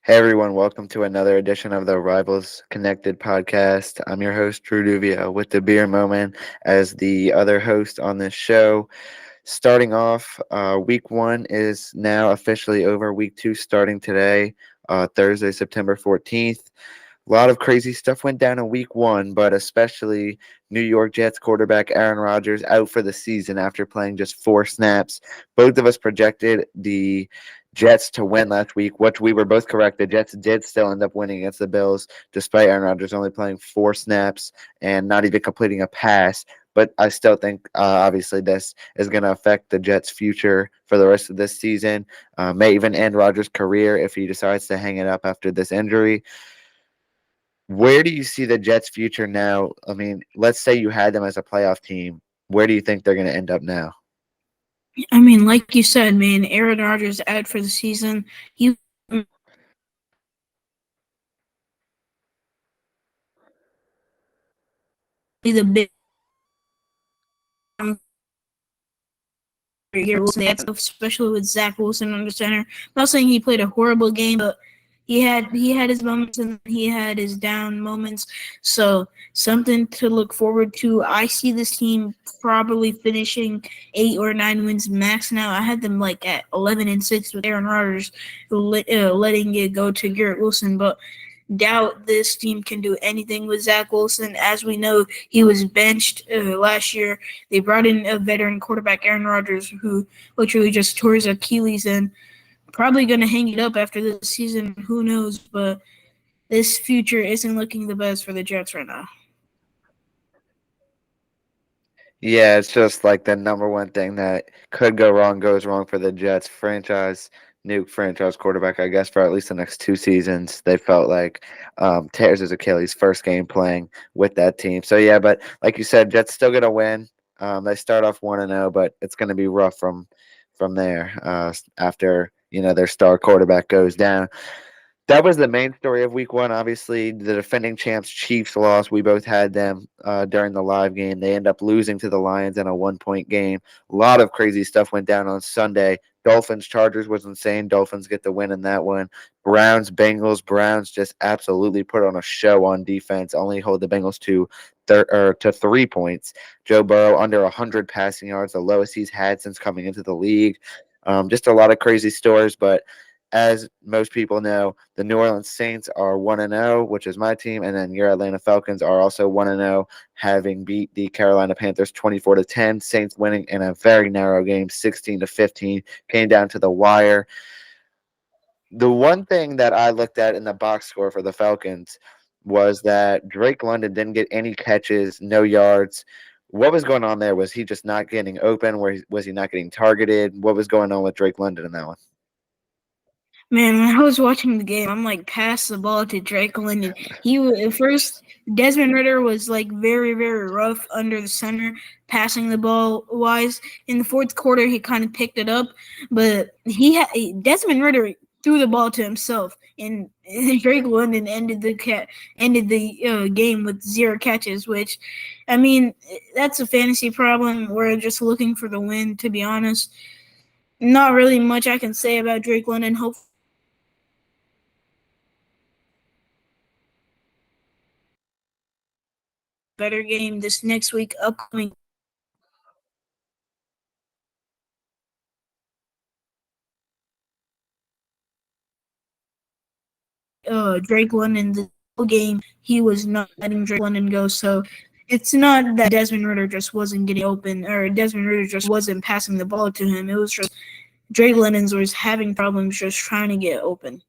Hey everyone, welcome to another edition of the Rivals Connected podcast. I'm your host, Drew Duvia, with the beer moment as the other host on this show. Starting off, week one is now officially over. Week two starting today, Thursday, September 14th. A lot of crazy stuff went down in week one, but especially New York Jets quarterback Aaron Rodgers out for the season after playing just 4 snaps. Both of us projected the Jets to win last week, which we were both correct. The Jets did still end up winning against the Bills, despite Aaron Rodgers only playing 4 snaps and not even completing a pass. But I still think, obviously, this is going to affect the Jets' future for the rest of this season. May even end Rodgers' career if he decides to hang it up after this injury. Where do you see the Jets' future now? I mean, let's say you had them as a playoff team. Where do you think they're going to end up now? I mean, like you said, man, Aaron Rodgers out for the season. He the big year, especially with Zach Wilson under center. I'm not saying he played a horrible game, but he had his moments and he had his down moments. So something to look forward to. I see this team probably finishing 8 or 9 wins max. Now I had them like at 11-6 with Aaron Rodgers, letting it go to Garrett Wilson, but doubt this team can do anything with Zach Wilson. As we know, he was benched last year. They brought in a veteran quarterback, Aaron Rodgers, who literally just tore his Achilles and probably going to hang it up after this season. Who knows? But this future isn't looking the best for the Jets right now. Yeah, it's just like the number one thing that could go wrong goes wrong for the Jets franchise quarterback, I guess, for at least the next 2 seasons. They felt like tears his Achilles first game playing with that team. So, yeah, but like you said, Jets still going to win. They start off 1-0, but it's going to be rough from there after, their star quarterback goes down. That was the main story of week one. Obviously, the defending champs Chiefs lost. We both had them during the live game. They end up losing to the Lions in a 1-point game. A lot of crazy stuff went down on Sunday. Dolphins Chargers was insane. Dolphins get the win in that one. Browns Bengals. Browns just absolutely put on a show on defense. Only hold the Bengals to 3 points. Joe Burrow under 100 passing yards, the lowest he's had since coming into the league. Just a lot of crazy stories, but as most people know, the New Orleans Saints are 1-0, which is my team, and then your Atlanta Falcons are also 1-0, having beat the Carolina Panthers 24-10. Saints winning in a very narrow game, 16-15, came down to the wire. The one thing that I looked at in the box score for the Falcons was that Drake London didn't get any catches, no yards. What was going on there? Was he just not getting open? Was he not getting targeted? What was going on with Drake London in that one? Man, when I was watching the game, I'm like, pass the ball to Drake London. At first, Desmond Ritter was like very, very rough under the center, passing the ball wise. In the fourth quarter, he kind of picked it up, but Desmond Ritter threw the ball to himself, and Drake London ended the game with 0 catches. Which, I mean, that's a fantasy problem. We're just looking for the win, to be honest. Not really much I can say about Drake London. Hopefully better game this next week upcoming. Drake London the game, he was not letting Drake London go. So it's not that Desmond Ritter just wasn't getting open or Desmond Ritter just wasn't passing the ball to him. It was just Drake London was having problems just trying to get open.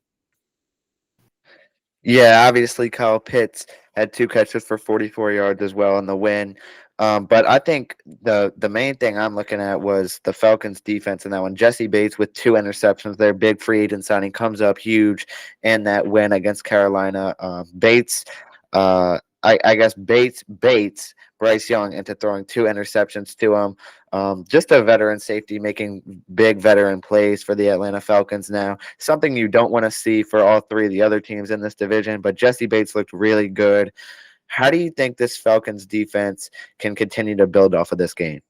Yeah, obviously Kyle Pitts had 2 catches for 44 yards as well in the win. But I think the main thing I'm looking at was the Falcons defense in that one. Jesse Bates with 2 interceptions. Their big free agent signing comes up huge in that win against Carolina. Bates, I guess Bates Bryce Young into throwing 2 interceptions to him. Just a veteran safety making big veteran plays for the Atlanta Falcons now. Something you don't want to see for all three of the other teams in this division, but Jesse Bates looked really good. How do you think this Falcons defense can continue to build off of this game?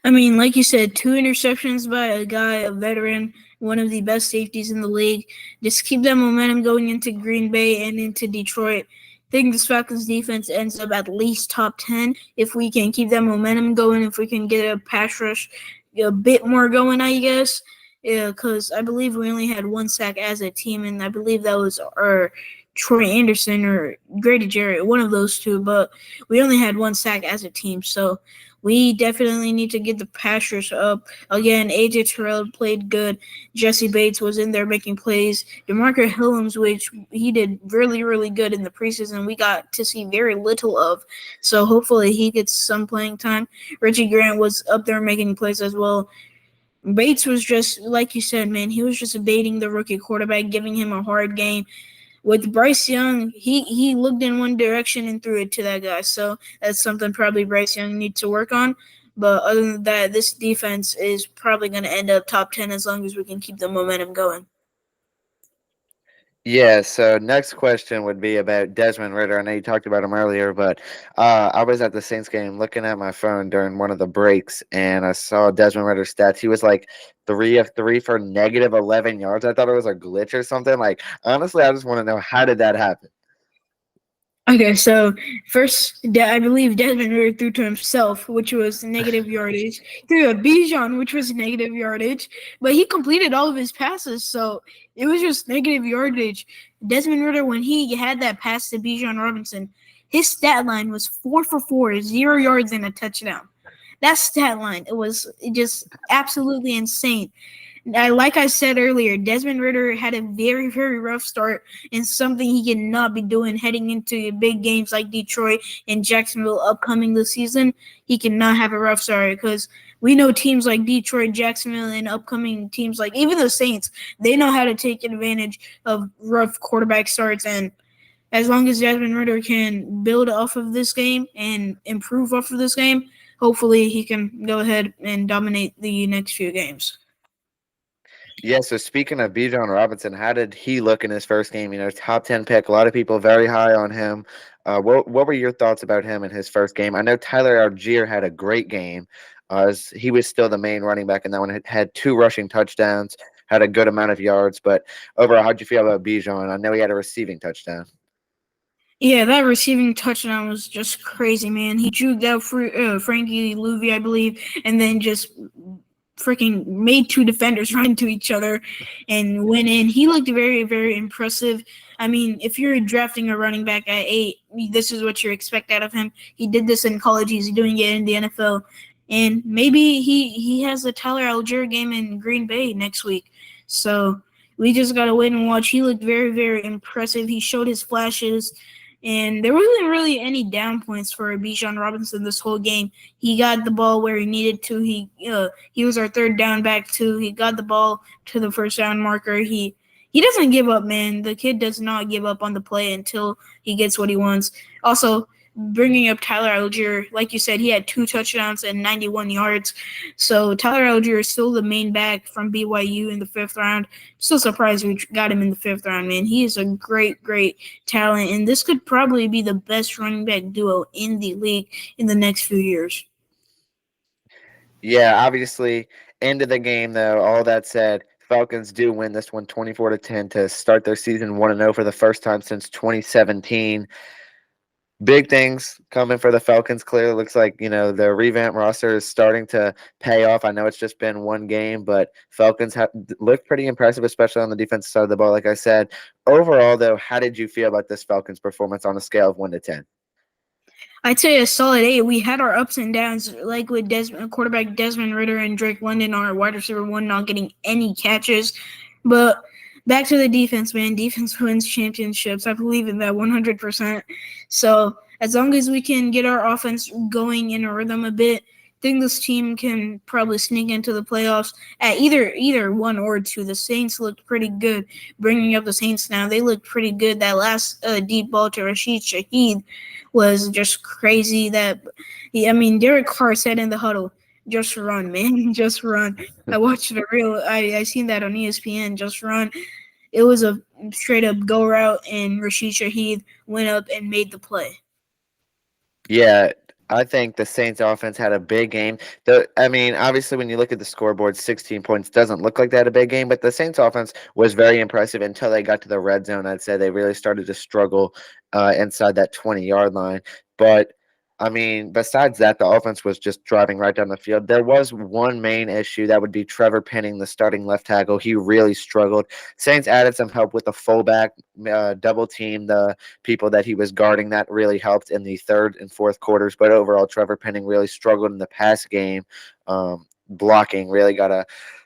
I mean, like you said, 2 interceptions by a veteran, one of the best safeties in the league. Just keep that momentum going into Green Bay and into Detroit. I think this Falcons defense ends up at least top 10 if we can keep that momentum going, if we can get a pass rush a bit more going, I guess. Yeah, because I believe we only had 1 sack as a team, and I believe that was our Troy Anderson or Grady Jarrett, one of those two, but we only had 1 sack as a team, so we definitely need to get the pass rush up. Again, AJ Terrell played good. Jesse Bates was in there making plays. DeMarco Hillams, which he did really, really good in the preseason, we got to see very little of. So hopefully he gets some playing time. Richie Grant was up there making plays as well. Bates was just, like you said, man, he was just baiting the rookie quarterback, giving him a hard game. With Bryce Young, he looked in one direction and threw it to that guy. So that's something probably Bryce Young needs to work on. But other than that, this defense is probably going to end up top 10 as long as we can keep the momentum going. Yeah, so next question would be about Desmond Ridder. I know you talked about him earlier, but I was at the Saints game looking at my phone during one of the breaks, and I saw Desmond Ridder's stats. He was like 3 of 3 for negative 11 yards. I thought it was a glitch or something. Like, honestly, I just want to know, how did that happen? Okay, so first, I believe Desmond Ridder threw to himself, which was negative yardage. Threw a Bijan, which was negative yardage, but he completed all of his passes, so it was just negative yardage. Desmond Ridder, when he had that pass to Bijan Robinson, his stat line was 4 for 4, 0 yards and a touchdown. That stat line, it was just absolutely insane. Like I said earlier, Desmond Ridder had a very, very rough start and something he cannot be doing heading into big games like Detroit and Jacksonville upcoming this season. He cannot have a rough start because we know teams like Detroit, Jacksonville, and upcoming teams like even the Saints, they know how to take advantage of rough quarterback starts. And as long as Desmond Ridder can build off of this game and improve off of this game, hopefully he can go ahead and dominate the next few games. Yeah, so speaking of Bijan Robinson, how did he look in his first game? You know, top 10 pick, a lot of people very high on him. What were your thoughts about him in his first game? I know Tyler Algier had a great game. He was still the main running back in that one. Had 2 rushing touchdowns, had a good amount of yards. But overall, how'd you feel about Bijan? I know he had a receiving touchdown. Yeah, that receiving touchdown was just crazy, man. He juked out Frankie Louvi, I believe, and then just freaking made 2 defenders run into each other and went in. He looked very, very impressive. I mean, if you're drafting a running back at 8, this is what you expect out of him. He did this in college. He's doing it in the NFL. And maybe he has a Tyler Algier game in Green Bay next week. So we just got to wait and watch. He looked very, very impressive. He showed his flashes. And there wasn't really any down points for Bijan Robinson this whole game. He got the ball where he needed to. He was our third down back too. He got the ball to the first down marker. He doesn't give up, man. The kid does not give up on the play until he gets what he wants. Also, bringing up Tyler Algier, like you said, he had 2 touchdowns and 91 yards. So Tyler Algier is still the main back from BYU in the 5th round. Still surprised we got him in the 5th round, man. He is a great, great talent, and this could probably be the best running back duo in the league in the next few years. Yeah, obviously, end of the game, though, all that said, Falcons do win this one 24-10 to start their season 1-0 for the first time since 2017. Big things coming for the Falcons. Clearly looks like, you know, the revamped roster is starting to pay off. I know it's just been one game, but Falcons have looked pretty impressive, especially on the defensive side of the ball, like I said. Overall, though, how did you feel about this Falcons performance on a scale of 1 to 10? I'd say a solid 8. We had our ups and downs, like with quarterback Desmond Ridder and Drake London, our wide receiver 1 not getting any catches. But back to the defense, man. Defense wins championships. I believe in that 100%. So as long as we can get our offense going in a rhythm a bit, I think this team can probably sneak into the playoffs at either 1 or 2. The Saints looked pretty good. Bringing up the Saints now, they looked pretty good. That last deep ball to Rashid Shaheed was just crazy. Derek Carr said in the huddle, "Just run, man, just run." I watched the real. I seen that on ESPN. Just run. It was a straight up go route, and Rashid Shaheed went up and made the play. Yeah, I think the Saints offense had a big game. I mean, obviously, when you look at the scoreboard, 16 points doesn't look like they had a big game, but the Saints offense was very impressive until they got to the red zone. I'd say they really started to struggle inside that 20-yard line. But I mean, besides that, the offense was just driving right down the field. There was one main issue that would be Trevor Penning, the starting left tackle. He really struggled. Saints added some help with the fullback, double team the people that he was guarding. That really helped in the third and fourth quarters. But overall, Trevor Penning really struggled in the pass game. Blocking really got to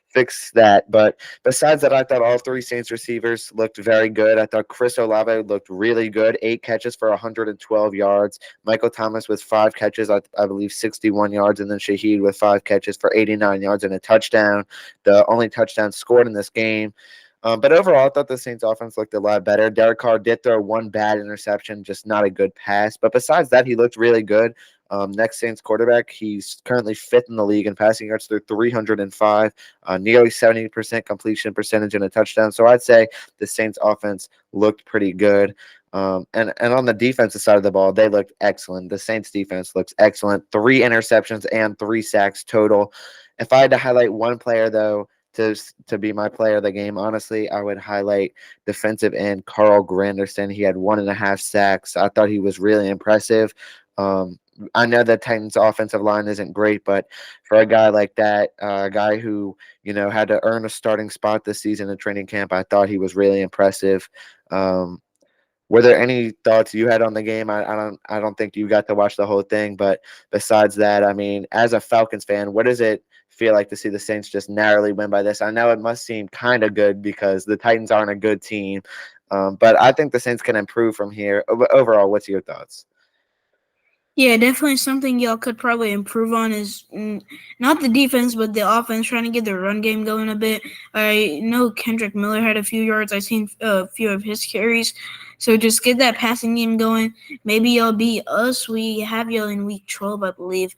fix that. But besides that, I thought all three Saints receivers looked very good. I thought Chris Olave looked really good. 8 catches for 112 yards. Michael Thomas with 5 catches, I believe 61 yards. And then Shaheed with 5 catches for 89 yards and a touchdown. The only touchdown scored in this game. But overall, I thought the Saints offense looked a lot better. Derek Carr did throw one bad interception, just not a good pass. But besides that, he looked really good. Next Saints quarterback, he's currently 5th in the league in passing yards through 305, nearly 70% completion percentage and a touchdown. So I'd say the Saints offense looked pretty good. And on the defensive side of the ball, they looked excellent. The Saints defense looks excellent. 3 interceptions and 3 sacks total. If I had to highlight one player, though, to be my player of the game, honestly, I would highlight defensive end Carl Granderson. He had 1.5 sacks. I thought he was really impressive. I know the Titans' offensive line isn't great, but for a guy like that, a guy who had to earn a starting spot this season in training camp, I thought he was really impressive. Were there any thoughts you had on the game? I don't think you got to watch the whole thing, but besides that, I mean, as a Falcons fan, what does it feel like to see the Saints just narrowly win by this? I know it must seem kind of good because the Titans aren't a good team, but I think the Saints can improve from here. Overall, what's your thoughts? Yeah, definitely something y'all could probably improve on is not the defense, but the offense, trying to get the run game going a bit. I know Kendrick Miller had a few yards. I've seen a few of his carries. So just get that passing game going. Maybe y'all beat us. We have y'all in week 12, I believe.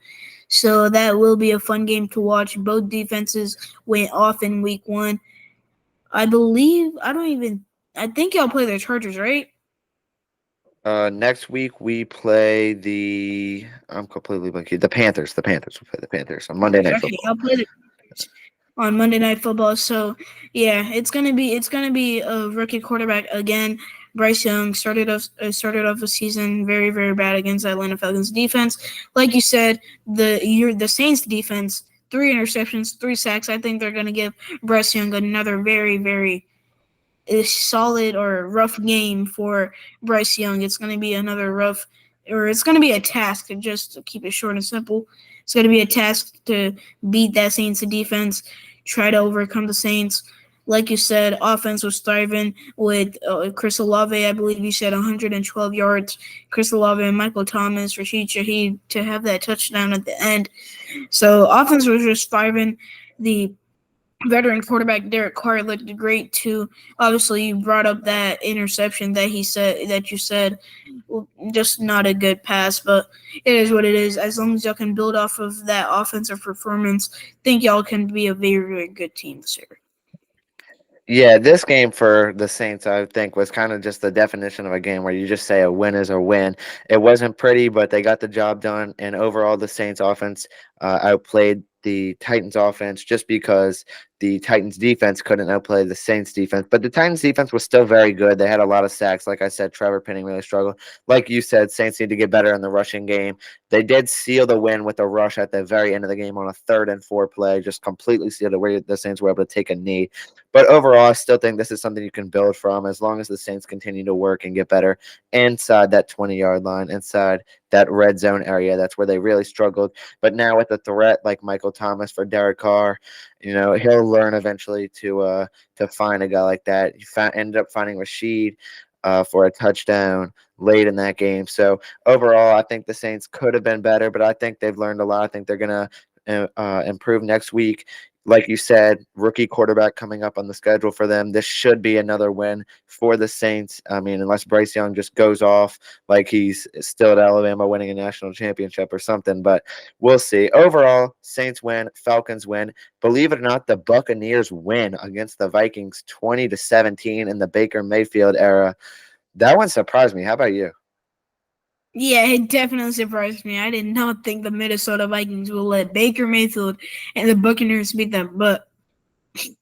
So that will be a fun game to watch. Both defenses went off in week 1. I think y'all play the Chargers, right? Next week we play I'm completely blanking. The Panthers. We play the Panthers on Monday Night Football. I'll play on Monday Night Football. So yeah, it's gonna be a rookie quarterback again. Bryce Young started off the season very, very bad against the Atlanta Falcons defense. Like you said, the Saints defense, 3 interceptions, 3 sacks. I think they're gonna give Bryce Young another very, very solid or rough game for Bryce Young. It's going to be it's going to be a task, to just keep it short and simple. It's going to be a task to beat that Saints defense, try to overcome the Saints. Like you said, offense was thriving with Chris Olave. I believe you said 112 yards. Chris Olave and Michael Thomas, Rashid Shaheed to have that touchdown at the end. So offense was just thriving. The veteran quarterback Derek Carr looked great too. Obviously, you brought up that interception that you said, well, just not a good pass, but it is what it is. As long as y'all can build off of that offensive performance, I think y'all can be a very, very good team this year. Yeah, this game for the Saints, I think, was kind of just the definition of a game where you just say a win is a win. It wasn't pretty, but they got the job done. And overall, the Saints offense outplayed the Titans offense just because the Titans defense couldn't outplay the Saints defense. But the Titans defense was still very good. They had a lot of sacks. Like I said, Trevor Penning really struggled. Like you said, Saints need to get better in the rushing game. They did seal the win with a rush at the very end of the game on a 3rd and 4 play, just completely sealed it where the Saints were able to take a knee. But overall, I still think this is something you can build from as long as the Saints continue to work and get better inside that 20-yard line, inside that red zone area. That's where they really struggled. But now with the threat like Michael Thomas for Derek Carr, he'll learn eventually to find a guy like that. He ended up finding Rashid for a touchdown late in that game. So overall, I think the Saints could have been better, but I think they've learned a lot. I think they're going to improve next week. Like you said, rookie quarterback coming up on the schedule for them. This should be another win for the Saints. I mean, unless Bryce Young just goes off like he's still at Alabama winning a national championship or something, but we'll see. Overall, Saints win, Falcons win. Believe it or not, the Buccaneers win against the Vikings 20-17 in the Baker Mayfield era. That one surprised me. How about you? Yeah, it definitely surprised me. I did not think the Minnesota Vikings will let Baker Mayfield and the Buccaneers beat them. But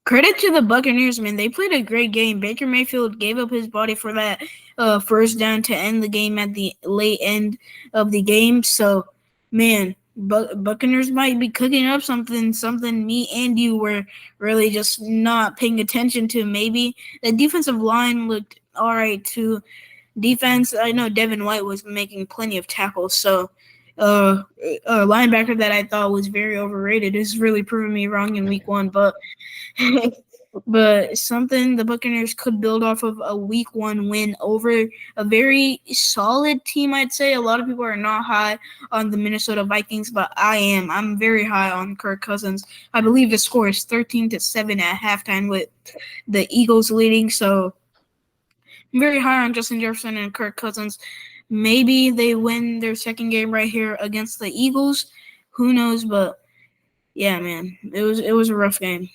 credit to the Buccaneers, man. They played a great game. Baker Mayfield gave up his body for that first down to end the game at the late end of the game. So, man, Buccaneers might be cooking up something me and you were really just not paying attention to. Maybe the defensive line looked all right too. Defense, I know Devin White was making plenty of tackles, so a linebacker that I thought was very overrated is really proving me wrong in week one. But but something the Buccaneers could build off of a week one win over a very solid team, I'd say. A lot of people are not high on the Minnesota Vikings, but I am. I'm very high on Kirk Cousins. I believe the score is 13-7 at halftime with the Eagles leading, so I'm very high on Justin Jefferson and Kirk Cousins. Maybe they win their second game right here against the Eagles. Who knows? But yeah, man, it was a rough game.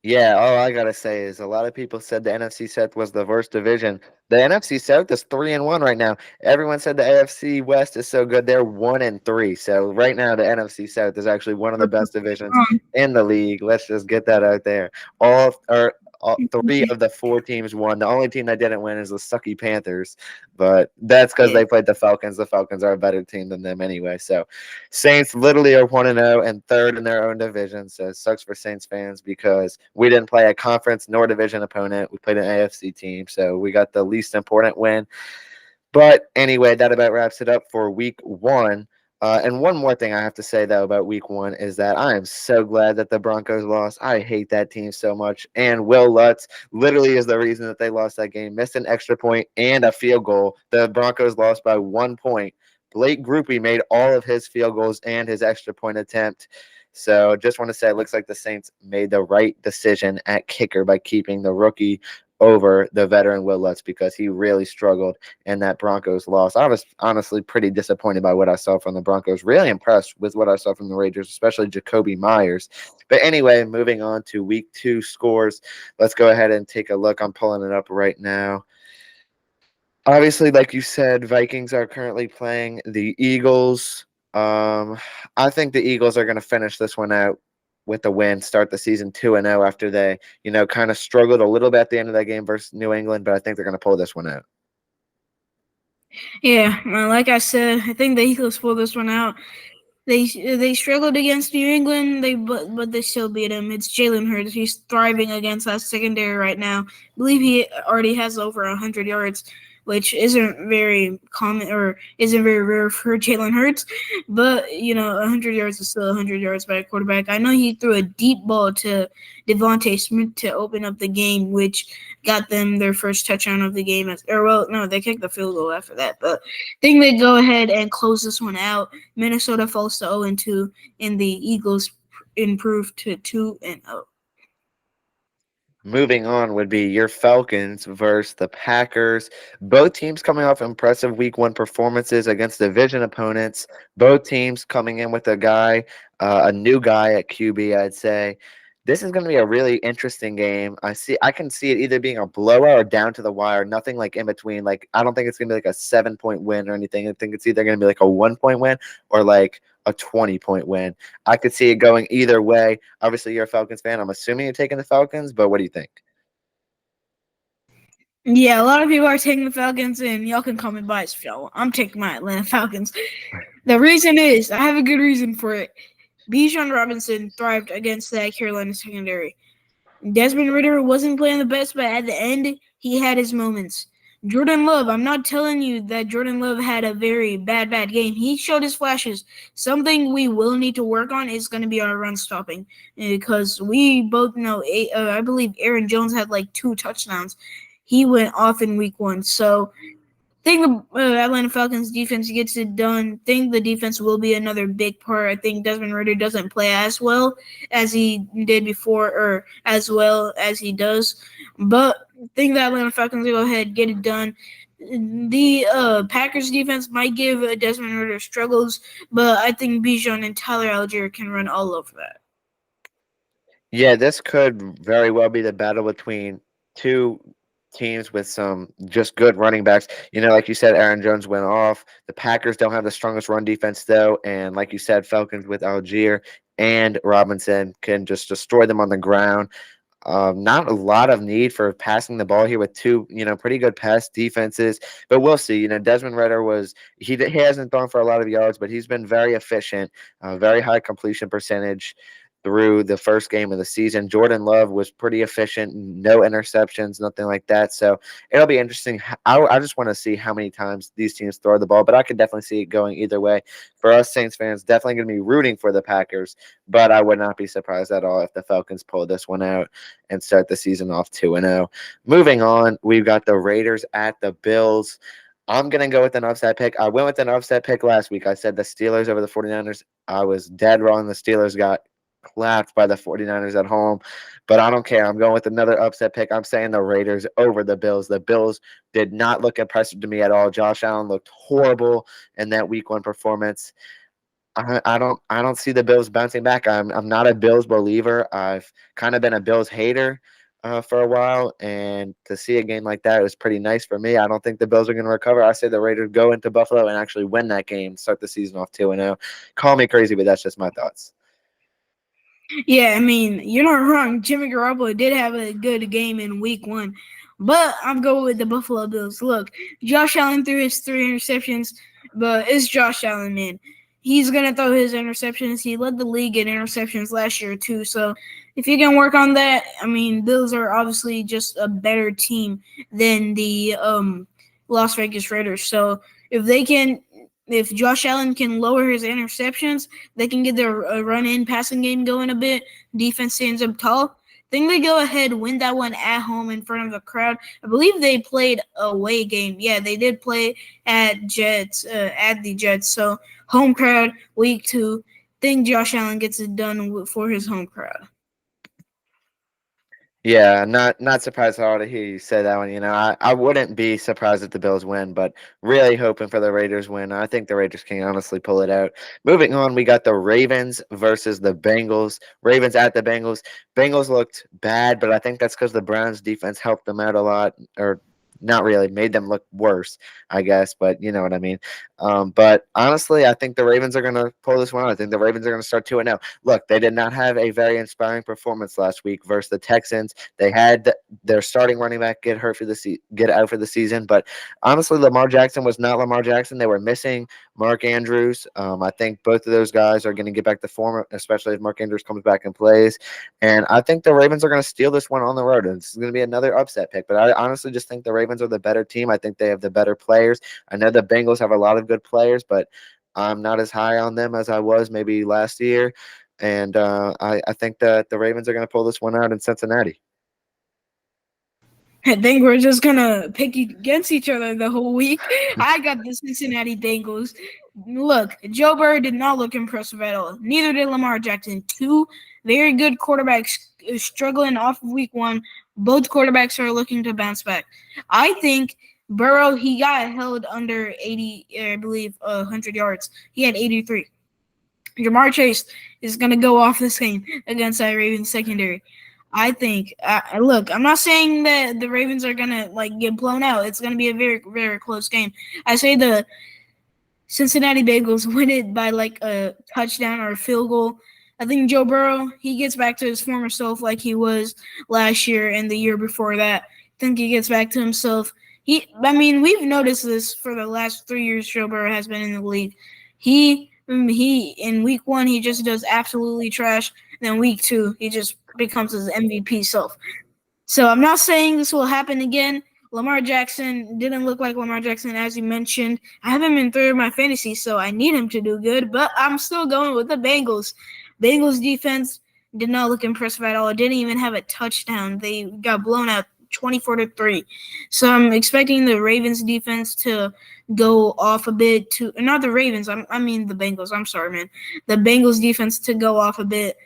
Yeah, all I gotta say is a lot of people said the NFC South was the worst division. The NFC South is 3-1 right now. Everyone said the AFC West is so good; they're 1-3. So right now, the NFC South is actually one of the best divisions in the league. Let's just get that out there. All three of the four teams won. The only team that didn't win is the sucky Panthers, but that's because Yeah. they played the Falcons. The Falcons are a better team than them anyway. So Saints literally are 1-0 and third in their own division. So it sucks for Saints fans because we didn't play a conference nor division opponent. We played an AFC team. So we got the least important win. But anyway, that about wraps it up for week one. And one more thing I have to say, though, about week one is that I am so glad that the Broncos lost. I hate that team so much. And Will Lutz literally is the reason that they lost that game. Missed an extra point and a field goal. The Broncos lost by 1 point. Blake Grupe made all of his field goals and his extra point attempt. So just want to say it looks like the Saints made the right decision at kicker by keeping the rookie over the veteran Will Lutz because he really struggled in that Broncos loss. I was honestly pretty disappointed by what I saw from the Broncos. Really impressed with what I saw from the Raiders, especially Jacoby Myers. But anyway, moving on to week two scores. Let's go ahead and take a look. I'm pulling it up right now. Obviously, like you said, Vikings are currently playing the Eagles. I think the Eagles are going to finish this one out with a win, start the season 2-0 after they, kind of struggled a little bit at the end of that game versus New England, but I think they're going to pull this one out. Yeah, well, like I said, I think the Eagles pulled this one out. They struggled against New England, but they still beat him. It's Jalen Hurts. He's thriving against that secondary right now. I believe he already has over 100 yards, which isn't very common or isn't very rare for Jalen Hurts. But 100 yards is still 100 yards by a quarterback. I know he threw a deep ball to Devontae Smith to open up the game, which got them their first touchdown of the game. They kicked the field goal after that. But I think they go ahead and close this one out. Minnesota falls to 0-2, and the Eagles improve to 2-0. Moving on would be your Falcons versus the Packers. Both teams coming off impressive week one performances against division opponents. Both teams coming in with a new guy at QB, I'd say. This is going to be a really interesting game. I can see it either being a blowout or down to the wire, nothing like in between. Like, I don't think it's going to be like a 7-point win or anything. I think it's either going to be like a 1-point win or like a 20-point win. I could see it going either way. Obviously, you're a Falcons fan. I'm assuming you're taking the Falcons, but what do you think? Yeah, a lot of people are taking the Falcons, and y'all can call me biased, y'all. I'm taking my Atlanta Falcons. The reason is, I have a good reason for it. Bijan Robinson thrived against that Carolina secondary. Desmond Ridder wasn't playing the best, but at the end, he had his moments. Jordan Love, I'm not telling you that Jordan Love had a very bad game. He showed his flashes. Something we will need to work on is going to be our run stopping because we both know, I believe Aaron Jones had like 2 touchdowns. He went off in week one. So I think the Atlanta Falcons defense gets it done. I think the defense will be another big part. I think Desmond Ridder doesn't play as well as he did before or as well as he does. But I think the Atlanta Falcons will go ahead, get it done. The Packers defense might give Desmond Ridder struggles, but I think Bijan and Tyler Algier can run all over that. Yeah, this could very well be the battle between two teams with some just good running backs. Like you said, Aaron Jones went off. The Packers don't have the strongest run defense, though. And like you said, Falcons with Algier and Robinson can just destroy them on the ground. Not a lot of need for passing the ball here with two, pretty good pass defenses, but we'll see. Desmond Ritter he hasn't thrown for a lot of yards, but he's been very efficient, very high completion percentage through the first game of the season. Jordan Love was pretty efficient, no interceptions, nothing like that. So it'll be interesting. I just want to see how many times these teams throw the ball, but I could definitely see it going either way. For us Saints fans, definitely going to be rooting for the Packers, but I would not be surprised at all if the Falcons pull this one out and start the season off 2-0. Moving on, we've got the Raiders at the Bills. I'm going to go with an upset pick. I went with an upset pick last week. I said the Steelers over the 49ers. I was dead wrong. The Steelers got clapped by the 49ers at home, but I don't care. I'm going with another upset pick. I'm saying the Raiders over the Bills. The Bills did not look impressive to me at all. Josh Allen looked horrible in that week 1 performance. I don't see the Bills bouncing back. I'm not a Bills believer. I've kind of been a Bills hater for a while, and to see a game like that was pretty nice for me. I don't think the Bills are going to recover. I say the Raiders go into Buffalo and actually win that game, start the season off 2-0. Call me crazy, but that's just my thoughts. Yeah, I mean, you're not wrong. Jimmy Garoppolo did have a good game in week 1, but I'm going with the Buffalo Bills. Look, Josh Allen threw his 3 interceptions, but it's Josh Allen, man. He's going to throw his interceptions. He led the league in interceptions last year, too. So if you can work on that, I mean, Bills are obviously just a better team than the Las Vegas Raiders. So if Josh Allen can lower his interceptions, they can get their run-in passing game going a bit. Defense stands up tall. Think they go ahead, win that one at home in front of the crowd. I believe they played a away game. Yeah, they did play at the Jets. So home crowd, week 2. Think Josh Allen gets it done for his home crowd. Yeah, not surprised at all to hear you say that one. I wouldn't be surprised if the Bills win, but really hoping for the Raiders win. I think the Raiders can honestly pull it out. Moving on, we got the Ravens versus the Bengals. Ravens at the Bengals. Bengals looked bad, but I think that's because the Browns defense helped them out a lot, or not really, made them look worse, I guess, but you know what I mean. But honestly, I think the Ravens are going to pull this one out. I think the Ravens are going to start 2-0. Look, they did not have a very inspiring performance last week versus the Texans. They had their starting running back get out for the season, but honestly, Lamar Jackson was not Lamar Jackson. They were missing Mark Andrews. I think both of those guys are going to get back to form, especially if Mark Andrews comes back and plays. And I think the Ravens are going to steal this one on the road. And it's going to be another upset pick. But I honestly just think the Ravens are the better team. I think they have the better players. I know the Bengals have a lot of good players, but I'm not as high on them as I was maybe last year. And I think that the Ravens are going to pull this one out in Cincinnati. I think we're just going to pick against each other the whole week. I got the Cincinnati Bengals. Look, Joe Burrow did not look impressive at all. Neither did Lamar Jackson. 2 very good quarterbacks struggling off of week 1. Both quarterbacks are looking to bounce back. I think Burrow, he got held under 80, I believe, 100 yards. He had 83. Ja'Marr Chase is going to go off this game against that Ravens secondary. I think, look, I'm not saying that the Ravens are going to get blown out. It's going to be a very, very close game. I say the Cincinnati Bengals win it by a touchdown or a field goal. I think Joe Burrow, he gets back to his former self like he was last year and the year before that. I think he gets back to himself. We've noticed this for the last 3 years Joe Burrow has been in the league. He in week 1, he just does absolutely trash. Then week 2, he just becomes his MVP self. So I'm not saying this will happen again. Lamar Jackson didn't look like Lamar Jackson, as you mentioned. I have him in 3rd of my fantasy, so I need him to do good. But I'm still going with the Bengals. Bengals defense did not look impressive at all. It didn't even have a touchdown. They got blown out 24-3. So I'm expecting the Ravens defense to go off a bit. Not the Ravens. I mean the Bengals. I'm sorry, man. The Bengals defense to go off a bit.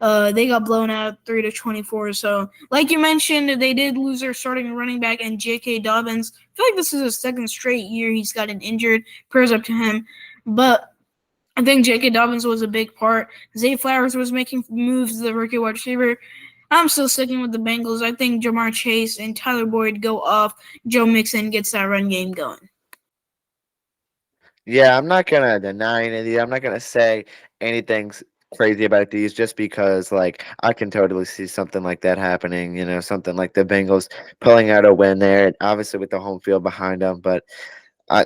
They got blown out 3-24. So, like you mentioned, they did lose their starting running back and J.K. Dobbins. I feel like this is his 2nd straight year he's gotten injured. Prayers up to him. But I think J.K. Dobbins was a big part. Zay Flowers was making moves, the rookie wide receiver. I'm still sticking with the Bengals. I think Jamar Chase and Tyler Boyd go off. Joe Mixon gets that run game going. Yeah, I'm not gonna deny any of these. I'm not gonna say anything's crazy about these just because like I can totally see something like that happening, something like the Bengals pulling out a win there, and obviously with the home field behind them. But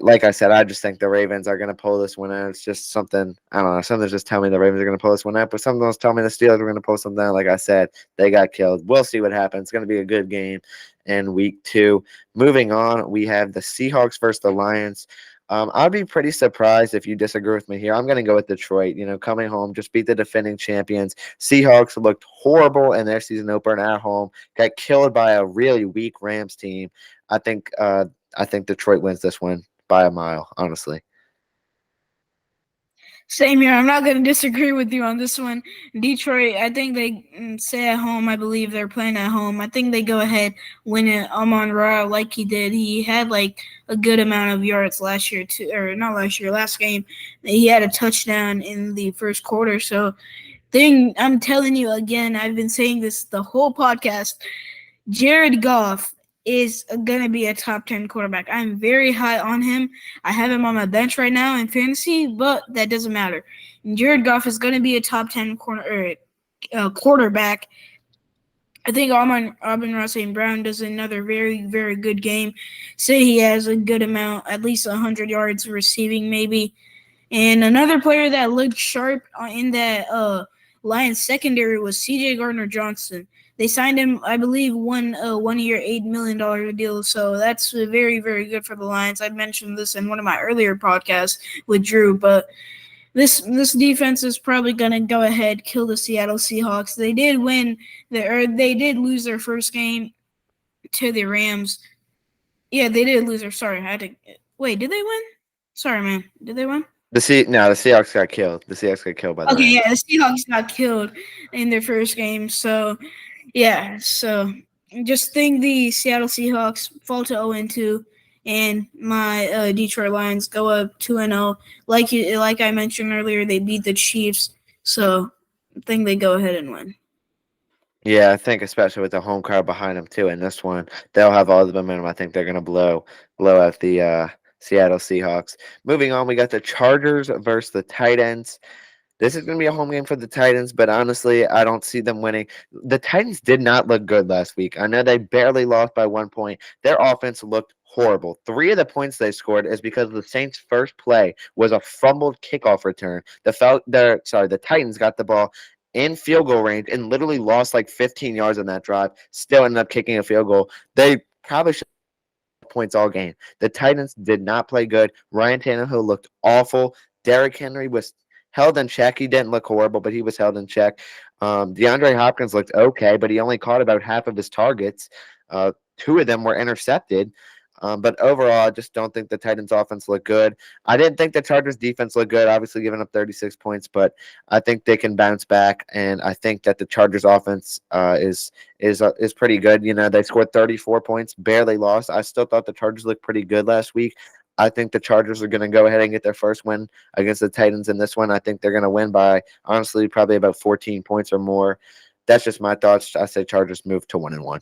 like I said, I just think the Ravens are gonna pull this one out. It's just something I don't know. Something's just telling me the Ravens are gonna pull this one out, but something else telling me the Steelers are gonna pull something out. Like I said, they got killed. We'll see what happens. It's gonna be a good game in week 2. Moving on, we have the Seahawks versus the Lions. I'd be pretty surprised if you disagree with me here. I'm going to go with Detroit. Coming home, just beat the defending champions. Seahawks looked horrible in their season opener at home. Got killed by a really weak Rams team. I think Detroit wins this one by a mile. Honestly. Same here. I'm not going to disagree with you on this one. Detroit, I think they stay at home. I believe they're playing at home. I think they go ahead, win it. Amon-Ra like he did. He had like a good amount of yards last year, too, or not last year, last game. He had a touchdown in the first quarter. So, I'm telling you again, I've been saying this the whole podcast. Jared Goff is going to be a top 10 quarterback. I'm very high on him. I have him on my bench right now in fantasy, but that doesn't matter. Jared Goff is going to be a top 10 quarterback. I think Amon-Ra St. Brown does another very, very good game. Say he has a good amount, at least 100 yards receiving maybe. And another player that looked sharp in that Lions secondary was C.J. Gardner-Johnson. They signed him, I believe, one year, $8 million deal. So that's very, very good for the Lions. I mentioned this in one of my earlier podcasts with Drew, but this defense is probably gonna go ahead kill the Seattle Seahawks. They did they did lose their first game to the Rams. Yeah, they did lose their. Sorry, I had to wait. Did they win? Sorry, man. Did they win? The Seahawks got killed. The Seahawks got killed by the Okay, Rams. yeah, the Seahawks got killed in their first game. So, yeah, so just think the Seattle Seahawks fall to 0-2, and my Detroit Lions go up 2-0. Like I mentioned earlier, they beat the Chiefs, so I think they go ahead and win. Yeah, I think especially with the home crowd behind them too. In this one, they'll have all the momentum. I think they're going to blow out the Seattle Seahawks. Moving on, we got the Chargers versus the Titans. This is going to be a home game for the Titans, but honestly, I don't see them winning. The Titans did not look good last week. I know they barely lost by 1 point. Their offense looked horrible. 3 of the points they scored is because the Saints' first play was a fumbled kickoff return. The Titans got the ball in field goal range and literally lost like 15 yards on that drive. Still ended up kicking a field goal. They probably should have points all game. The Titans did not play good. Ryan Tannehill looked awful. Derrick Henry was held in check. He didn't look horrible, but he was held in check. DeAndre Hopkins looked okay, but he only caught about half of his targets. 2 of them were intercepted. But overall, I just don't think the Titans' offense looked good. I didn't think the Chargers' defense looked good, obviously giving up 36 points, but I think they can bounce back, and I think that the Chargers' offense is pretty good. They scored 34 points, barely lost. I still thought the Chargers looked pretty good last week. I think the Chargers are going to go ahead and get their first win against the Titans in this one. I think they're going to win by, honestly, probably about 14 points or more. That's just my thoughts. I say Chargers move to 1-1.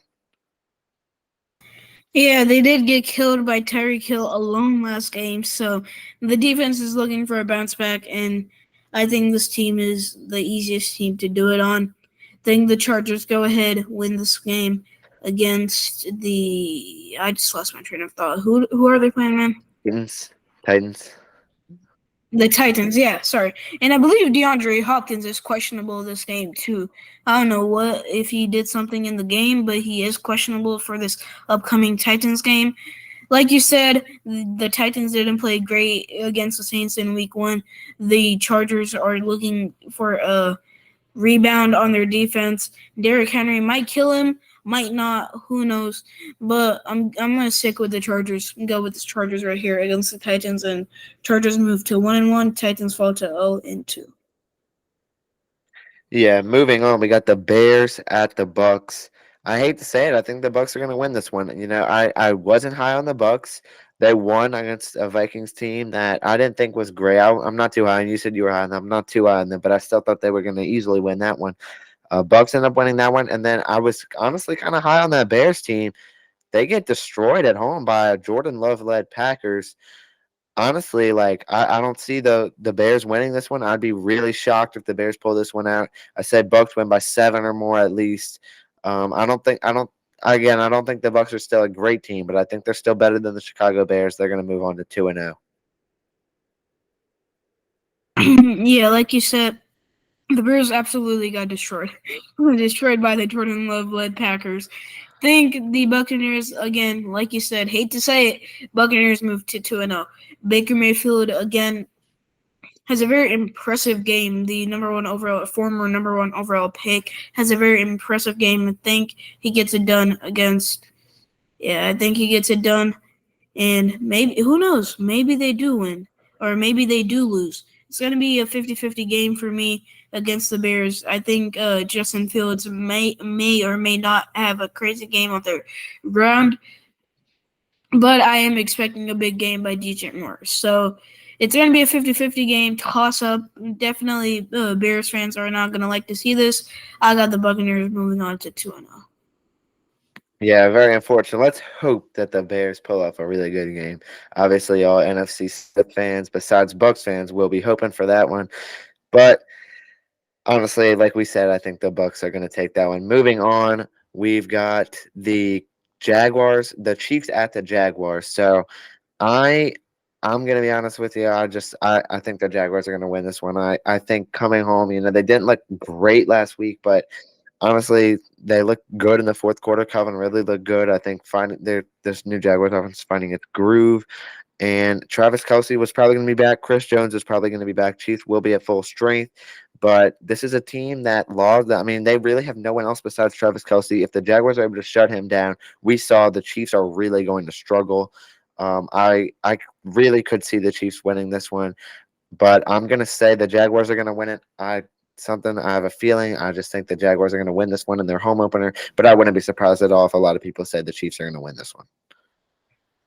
Yeah, they did get killed by Tyreek Hill alone last game, so the defense is looking for a bounce back, and I think this team is the easiest team to do it on. I think the Chargers go ahead, win this game against the. I just lost my train of thought. Who are they playing, man? Titans. The Titans, yeah, sorry. And I believe DeAndre Hopkins is questionable this game, too. I don't know if he did something in the game, but he is questionable for this upcoming Titans game. Like you said, the Titans didn't play great against the Saints in week 1. The Chargers are looking for a rebound on their defense. Derrick Henry might kill him, might not, who knows. But I'm gonna stick with the Chargers and go with the Chargers right here against the Titans, and Chargers move to 1-1. Titans fall to 0-2. Yeah, moving on, we got the Bears at the Bucks. I hate to say it, I think the Bucks are going to win this one. I wasn't high on the Bucks. They won against a Vikings team that I didn't think was great. I'm not too high, and you said you were high, and I'm not too high on them, but I still thought they were going to easily win that one. Bucks end up winning that one, and then I was honestly kind of high on that Bears team. They get destroyed at home by a Jordan Love-led Packers. Honestly, like I don't see the Bears winning this one. I'd be really shocked if the Bears pull this one out. I said Bucks win by 7 or more at least. I don't think the Bucks are still a great team, but I think they're still better than the Chicago Bears. They're going to move on to 2-0. Yeah, like you said, the Bears absolutely got destroyed. Destroyed by the Jordan Love-led Packers. Think the Buccaneers, again, like you said, hate to say it, Buccaneers moved to 2-0. Baker Mayfield, again, has a very impressive game. The former number one overall pick, has a very impressive game. I think he gets it done I think he gets it done. And maybe, who knows, maybe they do win, or maybe they do lose. It's going to be a 50-50 game for me against the Bears. I think Justin Fields may or may not have a crazy game on their ground, but I am expecting a big game by DJ Moore. So it's going to be a 50-50 game, toss-up. Definitely Bears fans are not going to like to see this. I got the Buccaneers moving on to 2-0. Yeah, very unfortunate. Let's hope that the Bears pull off a really good game. Obviously, all NFC fans, besides Bucks fans, will be hoping for that one. But honestly, like we said, I think the Bucks are going to take that one. Moving on, we've got the Jaguars, the Chiefs at the Jaguars. So I'm gonna be honest with you. I think the Jaguars are gonna win this one. I think coming home, they didn't look great last week, but honestly, they look good in the fourth quarter. Calvin Ridley looked good. I think this new Jaguars offense is finding its groove. And Travis Kelce was probably going to be back. Chris Jones is probably going to be back. Chiefs will be at full strength. But this is a team that lost. I mean, they really have no one else besides Travis Kelce. If the Jaguars are able to shut him down, we saw the Chiefs are really going to struggle. I really could see the Chiefs winning this one. But I'm going to say the Jaguars are going to win it. I have a feeling. I just think the Jaguars are going to win this one in their home opener. But I wouldn't be surprised at all if a lot of people said the Chiefs are going to win this one.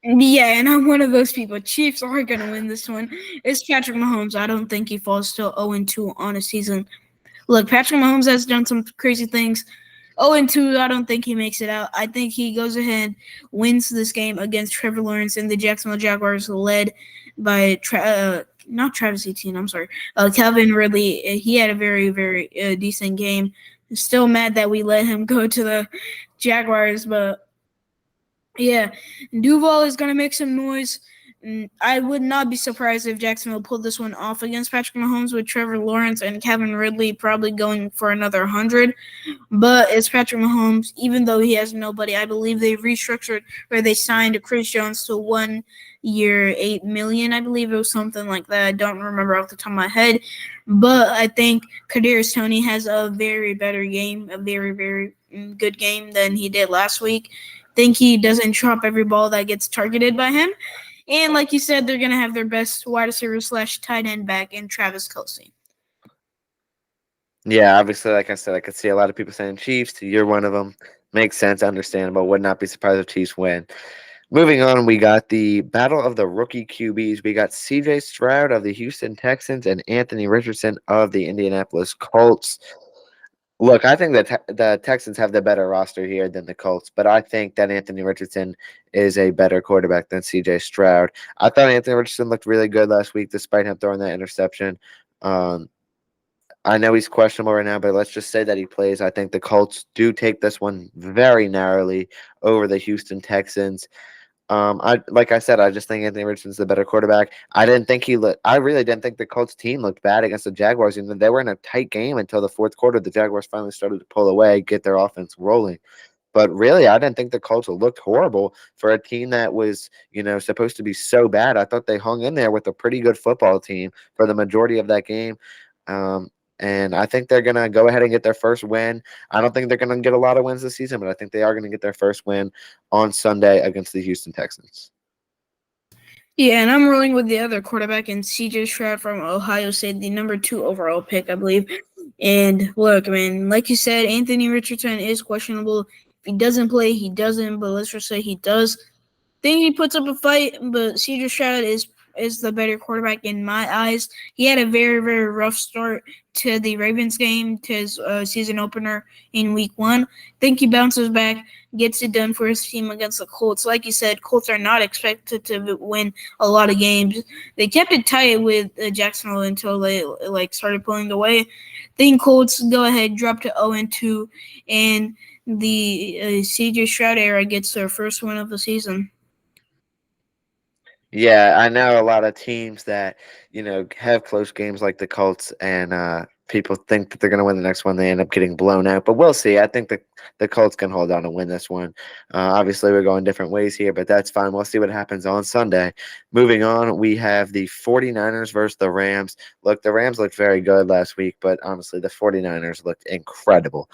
Yeah, and I'm one of those people. Chiefs are going to win this one. It's Patrick Mahomes. I don't think he falls to 0-2 on a season. Look, Patrick Mahomes has done some crazy things. 0-2, I don't think he makes it out. I think he goes ahead, wins this game against Trevor Lawrence and the Jacksonville Jaguars, led by not Travis Etienne, I'm sorry, Calvin Ridley. He had a very, very decent game. Still mad that we let him go to the Jaguars, but yeah, Duval is going to make some noise. I would not be surprised if Jacksonville pulled this one off against Patrick Mahomes with Trevor Lawrence and Calvin Ridley probably going for another 100. But it's Patrick Mahomes, even though he has nobody. I believe they restructured where they signed Chris Jones to 1 year, $8 million. I believe it was something like that. I don't remember off the top of my head. But I think Kadarius Toney has a very better game, a very, very good game than he did last week. Think he doesn't drop every ball that gets targeted by him. And like you said, they're going to have their best wide receiver / tight end back in Travis Kelce. Yeah, obviously, like I said, I could see a lot of people saying Chiefs. You're one of them. Makes sense, understandable. Would not be surprised if Chiefs win. Moving on, we got the battle of the rookie QBs. We got C.J. Stroud of the Houston Texans and Anthony Richardson of the Indianapolis Colts. Look, I think that the Texans have the better roster here than the Colts, but I think that Anthony Richardson is a better quarterback than C.J. Stroud. I thought Anthony Richardson looked really good last week despite him throwing that interception. I know he's questionable right now, but let's just say that he plays. I think the Colts do take this one very narrowly over the Houston Texans. Like I said, I just think Anthony Richardson's the better quarterback. I really didn't think the Colts team looked bad against the Jaguars. They were in a tight game until the fourth quarter. The Jaguars finally started to pull away, get their offense rolling. But really, I didn't think the Colts looked horrible for a team that was, supposed to be so bad. I thought they hung in there with a pretty good football team for the majority of that game. And I think they're going to go ahead and get their first win. I don't think they're going to get a lot of wins this season, but I think they are going to get their first win on Sunday against the Houston Texans. Yeah, and I'm rolling with the other quarterback in C.J. Stroud from Ohio State, the number 2 overall pick, I believe. And look, man, like you said, Anthony Richardson is questionable. If he doesn't play, he doesn't, but let's just say he does. Think he puts up a fight, but C.J. Stroud is is the better quarterback in my eyes. He had a very, very rough start to the Ravens game, to his season opener in week 1. I think he bounces back, gets it done for his team against the Colts. Like you said, Colts are not expected to win a lot of games. They kept it tight with Jacksonville until they started pulling away. Then Colts go ahead, drop to 0-2, and the C.J. Stroud era gets their first win of the season. Yeah, I know a lot of teams that, have close games like the Colts, and people think that they're going to win the next one. They end up getting blown out, but we'll see. I think the Colts can hold on and win this one. Obviously, we're going different ways here, but that's fine. We'll see what happens on Sunday. Moving on, we have the 49ers versus the Rams. Look, the Rams looked very good last week, but honestly, the 49ers looked incredible.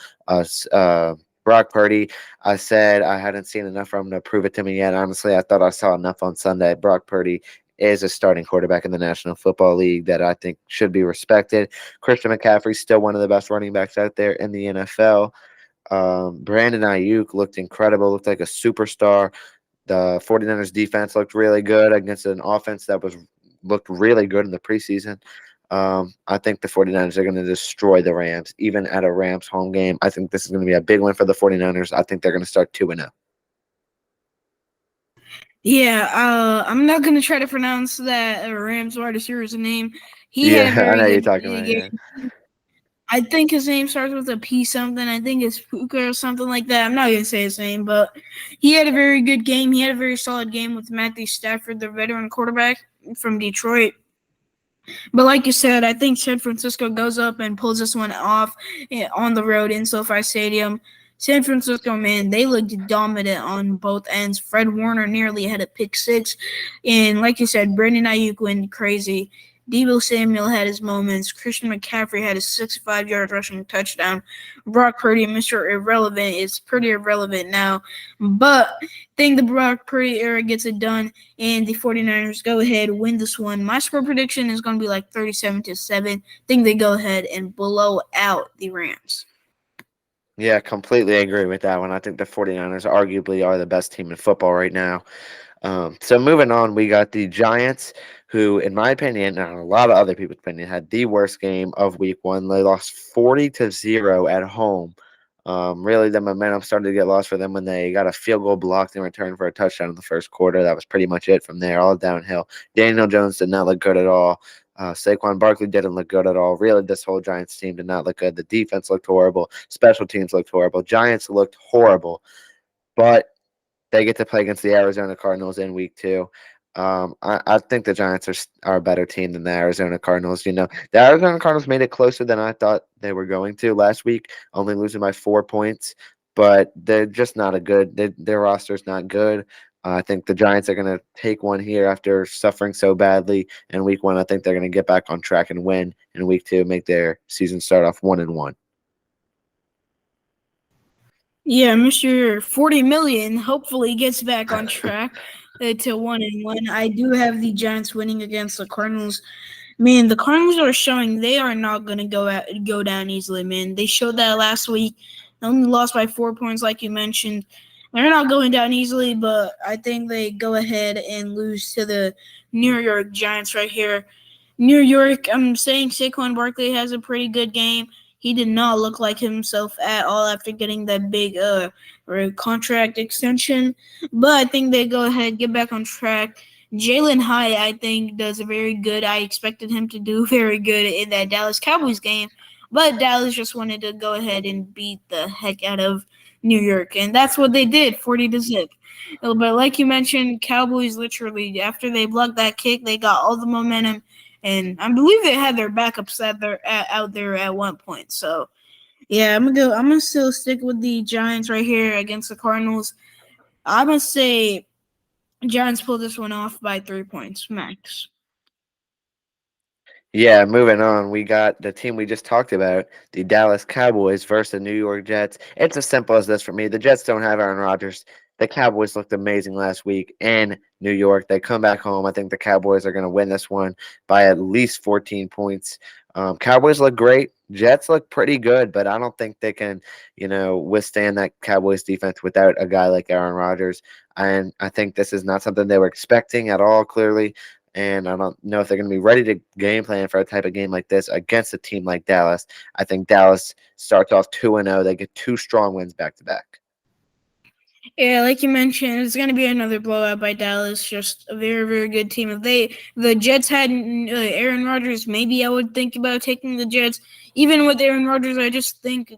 Brock Purdy, I said I hadn't seen enough from him to prove it to me yet. Honestly, I thought I saw enough on Sunday. Brock Purdy is a starting quarterback in the National Football League that I think should be respected. Christian McCaffrey, still one of the best running backs out there in the NFL. Brandon Ayuk looked incredible, looked like a superstar. The 49ers defense looked really good against an offense that looked really good in the preseason. I think the 49ers are going to destroy the Rams, even at a Rams home game. I think this is going to be a big win for the 49ers. I think they're going to start 2-0. Yeah, I'm not going to try to pronounce that Rams wide receiver's name. He Yeah, had a very I know you're good talking about game. yeah. I think his name starts with a P something. I think it's Puka or something like that. I'm not going to say his name, but he had a very good game. He had a very solid game with Matthew Stafford, the veteran quarterback from Detroit. But like you said, I think San Francisco goes up and pulls this one off on the road in SoFi Stadium. San Francisco, man, they looked dominant on both ends. Fred Warner nearly had a pick 6. And like you said, Brandon Ayuk went crazy. Deebo Samuel had his moments. Christian McCaffrey had a 65-yard rushing touchdown. Brock Purdy, Mr. Irrelevant, is pretty irrelevant now. But I think the Brock Purdy era gets it done, and the 49ers go ahead, win this one. My score prediction is going to be like 37-7. I think they go ahead and blow out the Rams. Yeah, completely agree with that one. I think the 49ers arguably are the best team in football right now. So moving on, we got the Giants, who, in my opinion, and a lot of other people's opinion, had the worst game of week 1. They lost 40-0 at home. Really, the momentum started to get lost for them when they got a field goal blocked in return for a touchdown in the first quarter. That was pretty much it from there, all downhill. Daniel Jones did not look good at all. Saquon Barkley didn't look good at all. Really, this whole Giants team did not look good. The defense looked horrible. Special teams looked horrible. Giants looked horrible. But they get to play against the Arizona Cardinals in week 2. I think the Giants are a better team than the Arizona Cardinals. The Arizona Cardinals made it closer than I thought they were going to last week, only losing by 4 points. But they're just not their roster's not good. I think the Giants are going to take one here after suffering so badly in week 1. I think they're going to get back on track and win in week 2, make their season start off 1-1. Yeah, Mr. 40 million hopefully gets back on track to 1-1. I do have the Giants winning against the Cardinals. Man, the Cardinals are showing they are not going to go down easily, man. They showed that last week. They only lost by 4 points, like you mentioned. They're not going down easily, but I think they go ahead and lose to the New York Giants right here. New York, I'm saying Saquon Barkley has a pretty good game. He did not look like himself at all after getting that big contract extension. But I think they go ahead, get back on track. Jalen Hyatt, I think, does a very good. I expected him to do very good in that Dallas Cowboys game. But Dallas just wanted to go ahead and beat the heck out of New York. And that's what they did, 40-0. But like you mentioned, Cowboys literally, after they blocked that kick, they got all the momentum. And I believe they had their backups out there at one point. So, yeah, I'm gonna still stick with the Giants right here against the Cardinals. I'm gonna say Giants pull this one off by 3 points max. Yeah, moving on, we got the team we just talked about, the Dallas Cowboys versus the New York Jets. It's as simple as this for me. The Jets don't have Aaron Rodgers. The Cowboys looked amazing last week in New York. They come back home. I think the Cowboys are going to win this one by at least 14 points. Cowboys look great. Jets look pretty good, but I don't think they can, withstand that Cowboys defense without a guy like Aaron Rodgers. And I think this is not something they were expecting at all, clearly. and I don't know if they're going to be ready to game plan for a type of game like this against a team like Dallas. I think Dallas starts off 2-0. They get 2 strong wins back to back. Yeah, like you mentioned, it's going to be another blowout by Dallas. Just a very, very good team. If the Jets had Aaron Rodgers, maybe I would think about taking the Jets. Even with Aaron Rodgers, I just think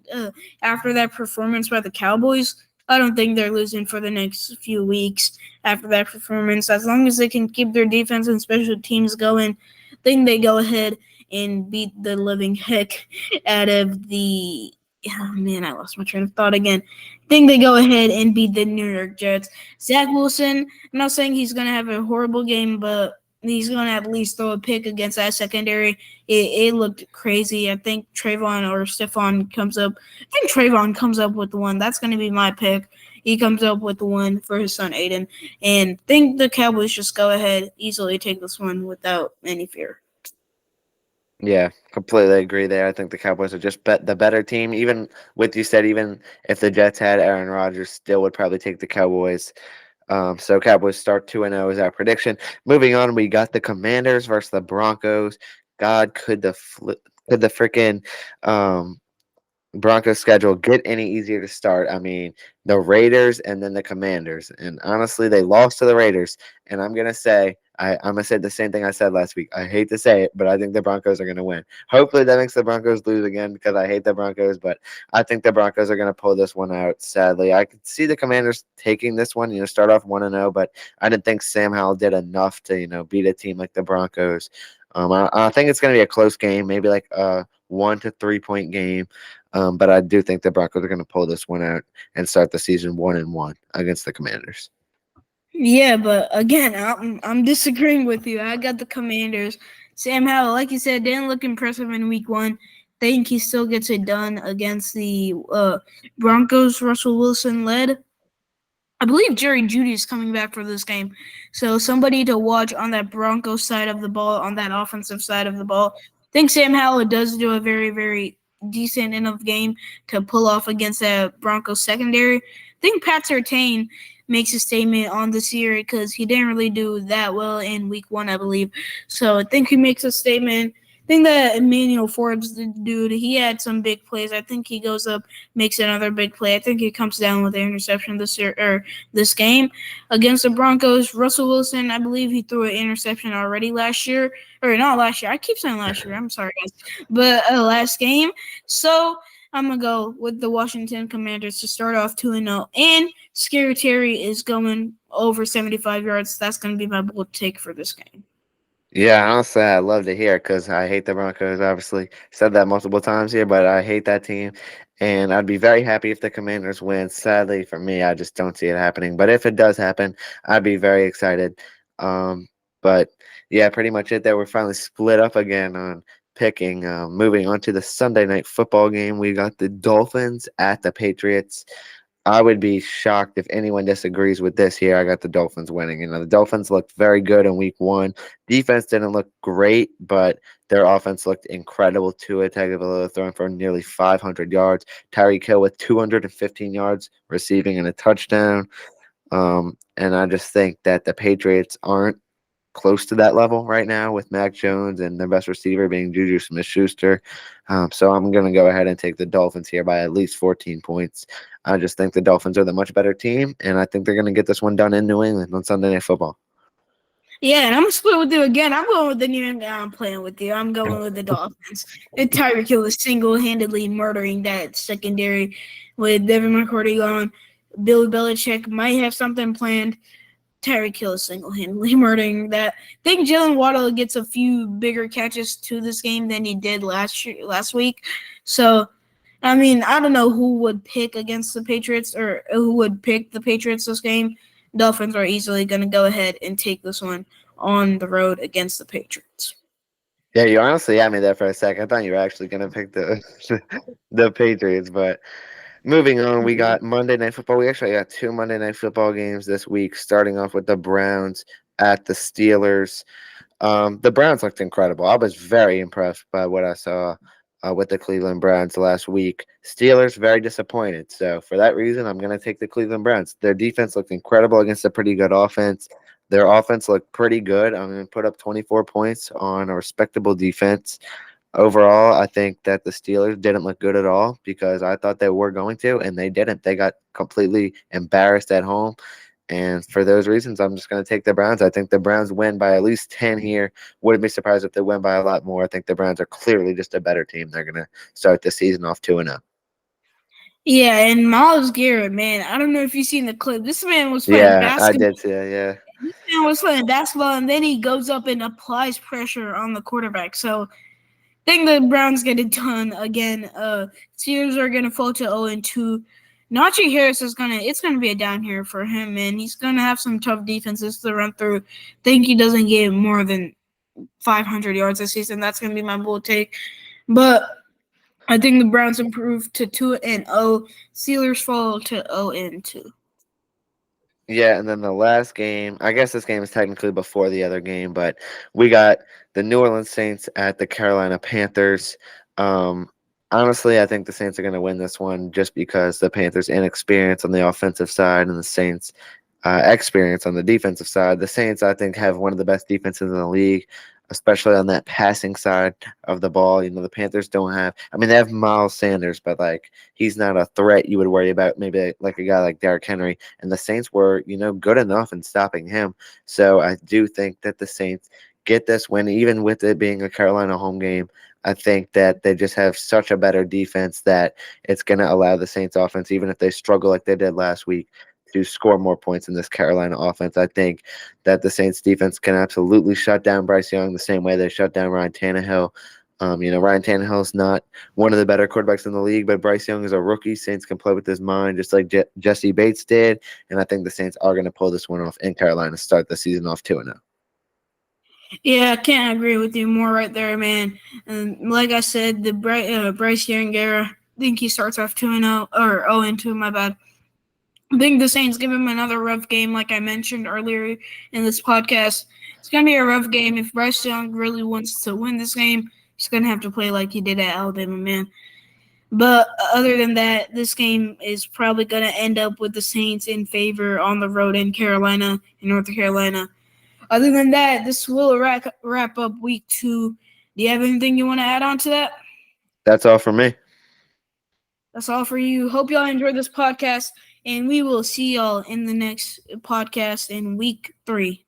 after that performance by the Cowboys, I don't think they're losing for the next few weeks after that performance. As long as they can keep their defense and special teams going, I think they go ahead and beat the living heck out of the. Oh man, I lost my train of thought again. I think they go ahead and beat the New York Jets. Zach Wilson, I'm not saying he's going to have a horrible game, but he's going to at least throw a pick against that secondary. It looked crazy. I think Trayvon or Stephon comes up. I think Trayvon comes up with the one. That's going to be my pick. He comes up with the one for his son, Aiden. And think the Cowboys just go ahead, easily take this one without any fear. Yeah, completely agree there. I think the Cowboys are just the better team. Even with you said, even if the Jets had Aaron Rodgers, still would probably take the Cowboys. So Cowboys start 2-0 is our prediction. Moving on, we got the Commanders versus the Broncos. God, could the freaking Broncos schedule get any easier to start? I mean, the Raiders and then the Commanders. And honestly, they lost to the Raiders. And I'm gonna say I'm gonna say the same thing I said last week. I hate to say it, but I think the Broncos are gonna win. Hopefully that makes the Broncos lose again because I hate the Broncos, but I think the Broncos are gonna pull this one out. Sadly, I could see the Commanders taking this one. Start off 1-0, but I didn't think Sam Howell did enough to beat a team like the Broncos. I think it's gonna be a close game, maybe like a 1 to 3 point game. But I do think the Broncos are going to pull this one out and start the season 1-1 against the Commanders. Yeah, but again, I'm disagreeing with you. I got the Commanders. Sam Howell, like you said, didn't look impressive in week 1. Think he still gets it done against the Broncos. Russell Wilson led. I believe Jerry Jeudy is coming back for this game. So somebody to watch on that Broncos side of the ball, on that offensive side of the ball. I think Sam Howell does do a very, very decent enough game to pull off against that Broncos secondary. I think Pat Surtain makes a statement on this year because he didn't really do that well in week 1, I believe. So I think he makes a statement. I think that Emmanuel Forbes, the dude, he had some big plays. I think he goes up, makes another big play. I think he comes down with the interception this year or this game against the Broncos. Russell Wilson, I believe he threw an interception already last year, or not last year. I keep saying last year. I'm sorry, guys, but last game. So I'm gonna go with the Washington Commanders to start off 2-0, and Scary Terry is going over 75 yards. That's gonna be my bold take for this game. Yeah, honestly, I love to hear because I hate the Broncos. Obviously, said that multiple times here, but I hate that team, and I'd be very happy if the Commanders win. Sadly, for me, I just don't see it happening. But if it does happen, I'd be very excited. But yeah, pretty much it. There, we're finally split up again on picking. Moving on to the Sunday night football game, we got the Dolphins at the Patriots. I would be shocked if anyone disagrees with this here. I got the Dolphins winning. The Dolphins looked very good in week 1. Defense didn't look great, but their offense looked incredible. Tua Tagovailoa throwing for nearly 500 yards. Tyreek Hill with 215 yards receiving and a touchdown. And I just think that the Patriots aren't close to that level right now with Mac Jones and their best receiver being Juju Smith-Schuster. So I'm going to go ahead and take the Dolphins here by at least 14 points. I just think the Dolphins are the much better team, and I think they're going to get this one done in New England on Sunday Night Football. Yeah, and I'm going to split with you again. I'm going with the New England. I'm playing with you. I'm going with the Dolphins. Tyreek Hill is single-handedly murdering that secondary with Devin McCourty gone. Bill Belichick might have something planned. Tyreek Hill is single-handedly murdering that. I think Jalen Waddle gets a few bigger catches to this game than he did last week. So, I mean, I don't know who would pick against the Patriots or who would pick the Patriots this game. Dolphins are easily going to go ahead and take this one on the road against the Patriots. Yeah, you honestly had me there for a second. I thought you were actually going to pick the Patriots, but moving on, we got Monday Night Football. We actually got 2 Monday Night Football games this week, starting off with the Browns at the Steelers. The Browns looked incredible. I was very impressed by what I saw with the Cleveland Browns last week. Steelers, very disappointed. So for that reason, I'm going to take the Cleveland Browns. Their defense looked incredible against a pretty good offense. Their offense looked pretty good. I mean, put up 24 points on a respectable defense. Overall, I think that the Steelers didn't look good at all because I thought they were going to, and they didn't. They got completely embarrassed at home. And for those reasons, I'm just going to take the Browns. I think the Browns win by at least 10 here. Wouldn't be surprised if they win by a lot more. I think the Browns are clearly just a better team. They're going to start the season off 2-0. Yeah, and Myles Garrett, man, I don't know if you've seen the clip. This man was playing Yeah, I basketball. did see it, yeah. This man was playing basketball, and then he goes up and applies pressure on the quarterback. So I think the Browns get it done again. Steelers are gonna fall to 0-2. Najee Harris it's gonna be a down here for him, man. He's gonna have some tough defenses to run through. Think he doesn't get more than 500 yards this season. That's gonna be my bold take. But I think the Browns improve to 2-0. Steelers fall to 0-2. Yeah, and then the last game, I guess this game is technically before the other game, but we got the New Orleans Saints at the Carolina Panthers. Honestly, I think the Saints are going to win this one just because the Panthers' inexperience on the offensive side and the Saints' experience on the defensive side. The Saints, I think, have one of the best defenses in the league, especially on that passing side of the ball. You know, the Panthers don't have. I mean, they have Miles Sanders, but like he's not a threat you would worry about. Maybe like a guy like Derrick Henry, and the Saints were, good enough in stopping him. So I do think that the Saints get this win, even with it being a Carolina home game. I think that they just have such a better defense that it's going to allow the Saints offense, even if they struggle like they did last week, to score more points in this Carolina offense. I think that the Saints defense can absolutely shut down Bryce Young the same way they shut down Ryan Tannehill. Ryan Tannehill is not one of the better quarterbacks in the league, but Bryce Young is a rookie. Saints can play with his mind just like Jesse Bates did, and I think the Saints are going to pull this one off in Carolina, start the season off 2-0. Yeah, I can't agree with you more right there, man. And like I said, the Bryce Young era, I think he starts off 2-0 or 0-2. My bad. I think the Saints give him another rough game, like I mentioned earlier in this podcast. It's gonna be a rough game if Bryce Young really wants to win this game. He's gonna have to play like he did at Alabama, man. But other than that, this game is probably gonna end up with the Saints in favor on the road in Carolina, in North Carolina. Other than that, this will wrap up week 2. Do you have anything you want to add on to that? That's all for me. That's all for you. Hope y'all enjoyed this podcast, and we will see y'all in the next podcast in week 3.